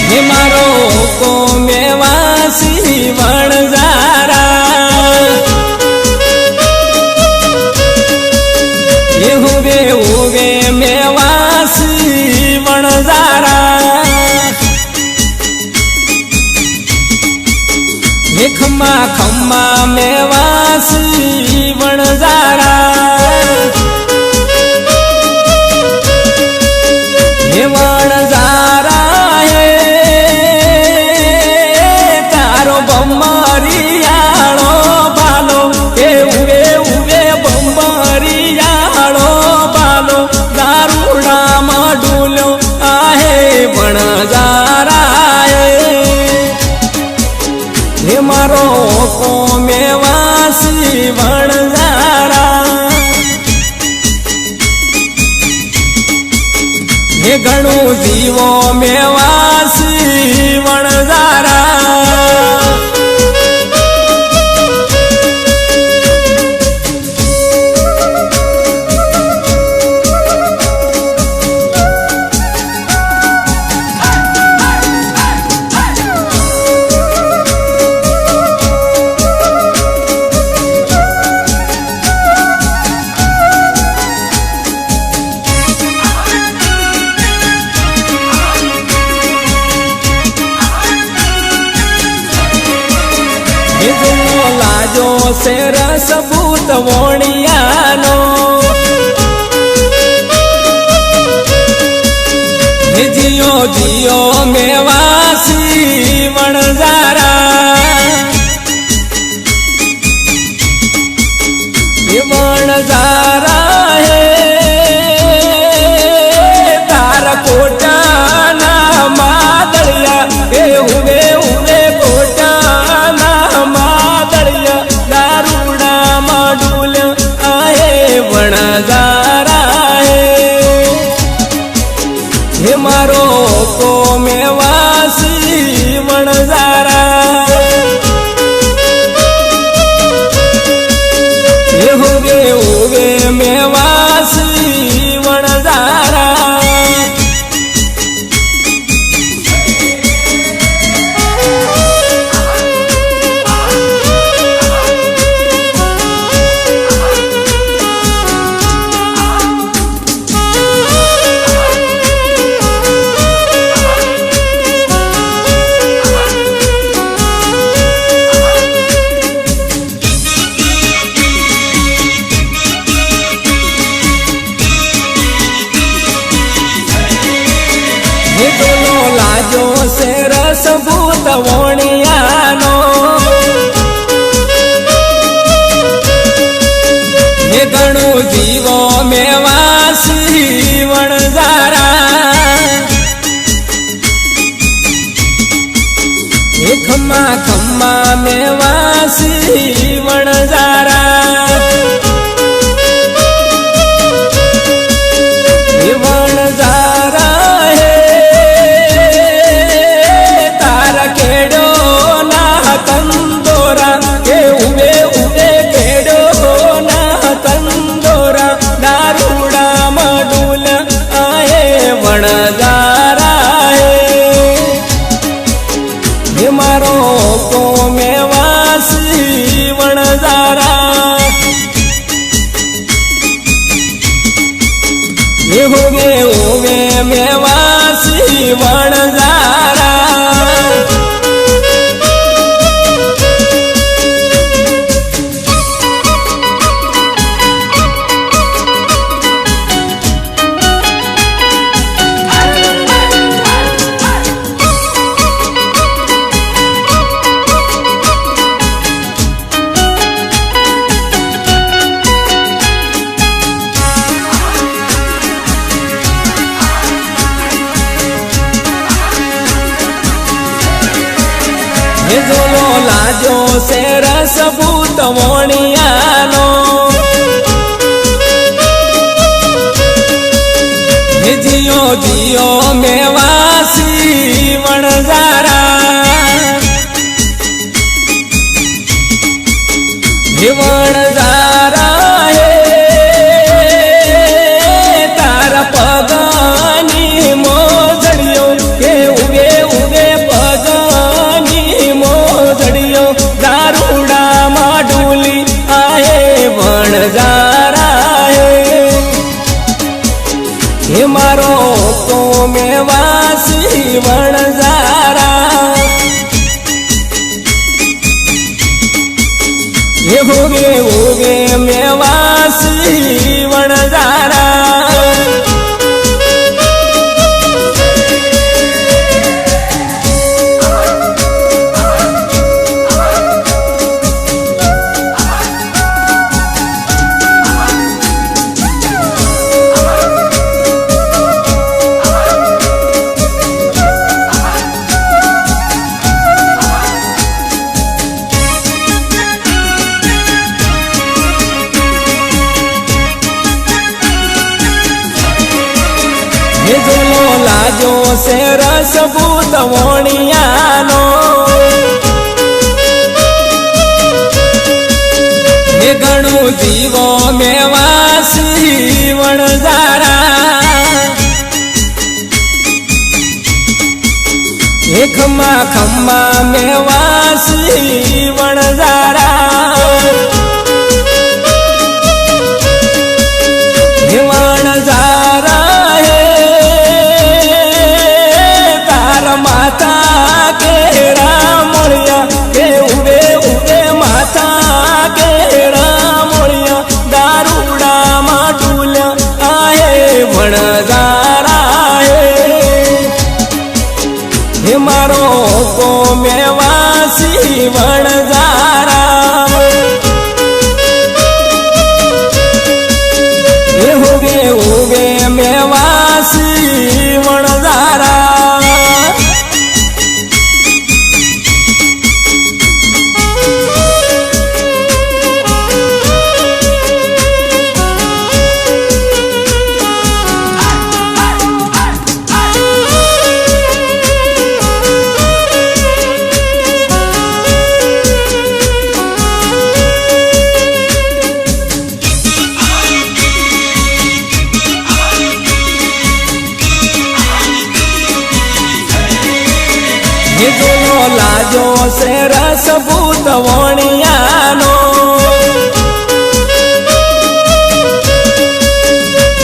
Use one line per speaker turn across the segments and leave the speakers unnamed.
हे मारो को मेवासी वणजारा ये हुगे हुगे मेवासी वणजारा ये खम्मा खम्मा मेवासी वणजारा ये वणजारा बम्बरियाळो बालो के उवे उवे बम्बरियाळो बालो दारूडा मडुलो आहे वणजारा हे मारो को मेवासी वणजारा हे घणो जीवो मेवासी वणजारा लाजो से रसभूत वोणियानो जियो जियो मेवासी वणजारा वणजारा है तारा कोटा ना मादड़िया हे हुए हुए कोटा ना मादड़िया दारूडा मडुल आहे वणजारा हे मारो को मेवासी वणजारा हे होगे होगे मेवासी वणजारा लाजो से रसभूत वोणियानो हे घणो जीवो मेवासी वणजारा हे खम्मा खम्मा मेवासी वणजारा हे वणजारा केडो ना कंदोरा के उवे उवे केडो ना कंदोरा दारूडा मडुल आहे वणजारा हे मारो को मेवासी वणजारा ये होगे होगे मेवासी वणजारा जोलो लाजो से रसभूत वोणियानो जियो जियो मेवासी वणजारा वणजारा है तारा पगानी मोजड़ियों के उगे उगे મેવાસી વણઝારા એ હોગે હોગે મેવાસી વણઝારા જોલો લાજો છે રસભૂત વણિયાનો એ ઘણું જીવો મેવાસી વણઝારા એ ખમ્મા ખમ્મા મેવાસી વણઝારા એ વણઝારા માતા કેરા મળ્યા કે ઉવે ઉવે માતા કેરા મળ્યા દારૂડામાં ડૂલ્યા આહે વણઝારા હે મારો કો મેવાસી વણઝારા હે હોગે હોગે મેવાસી વણઝારા જોલો લાજો છે રસભૂત વણિયાનો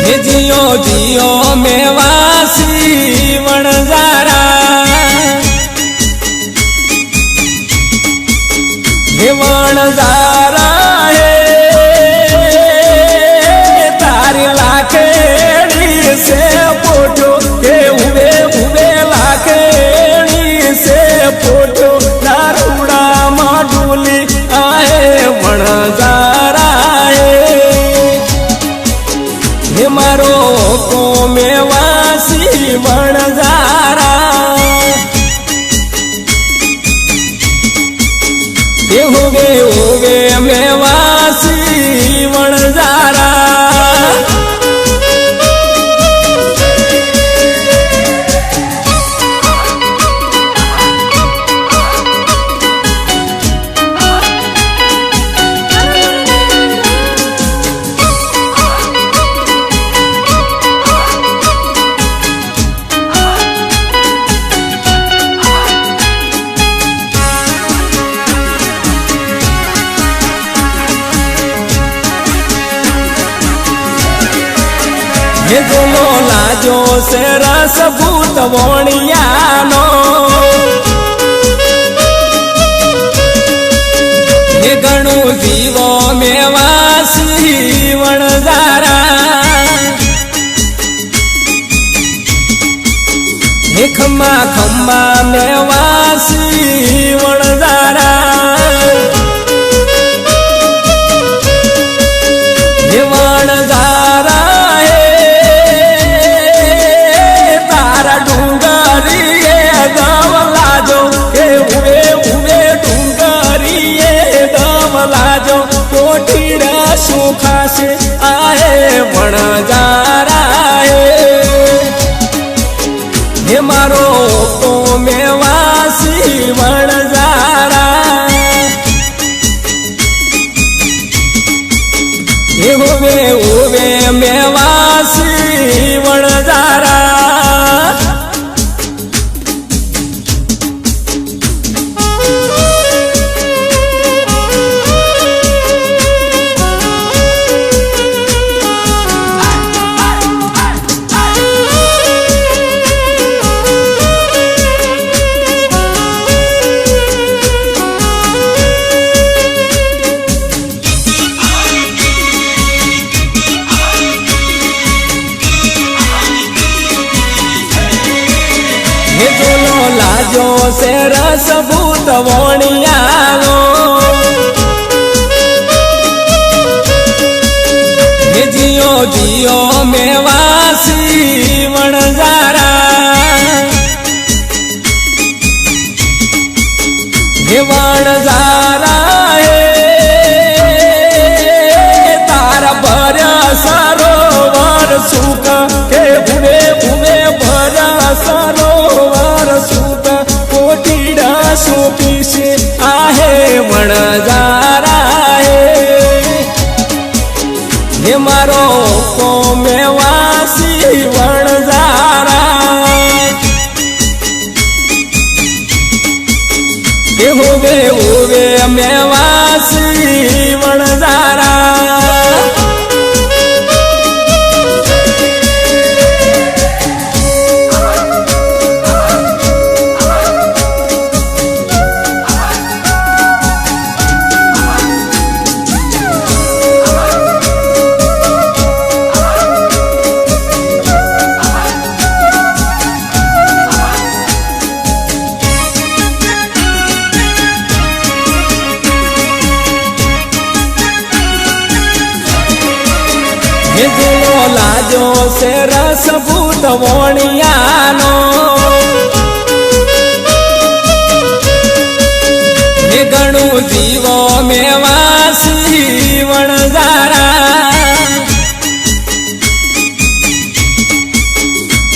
હે જીઓ જીઓ મેવાસી વણઝારા હે વણઝારા હે તારી લાખેડી છે પોટો કે ઉવે ઉવે લાખેડી છે પોટો દારૂડામાં ડૂલી આહે વણઝારા હે મારો કો મેવાસી વણઝારા એ હોગે હોગે મેવાસી વણઝારા હે જોલો લાજો છે રસભૂત વણિયાનો હે ઘણું જીવો મેવાસી વણઝારા હે ખમ્મા ખમ્મા મેવાસી વણઝારા હે વણઝારા ડુંગરીએ દમ લાજો કે ઉવે ઉવે ડુંગરીએ દમ લાજો કોઠીડા સુખાશે આહે વણઝારા હે મારો કો મેવાસી વણઝારા હે હોવે હોવે મેવાસી વણઝારા લાજો છે રસ ભૂત વણિયાનો હે જીઓ જીઓ મેવાસી વણઝારા હે વણઝારા તારા ભર્યા સરોવર સુખ કે ભૂવે ભૂવે ભર્યા સરોવર સુખ કોટીડા સોપી છે આહે વણઝારા હે મારો કોમેવાસી વણઝારા હે હોવે હોવે મેવાસી વણઝારા હે જીવો લાજો છે રસ ભૂત વણિયાનો હે ગણું જીવો મેવાસી વણઝારા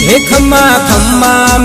હે ખમ્મા ખમ્મા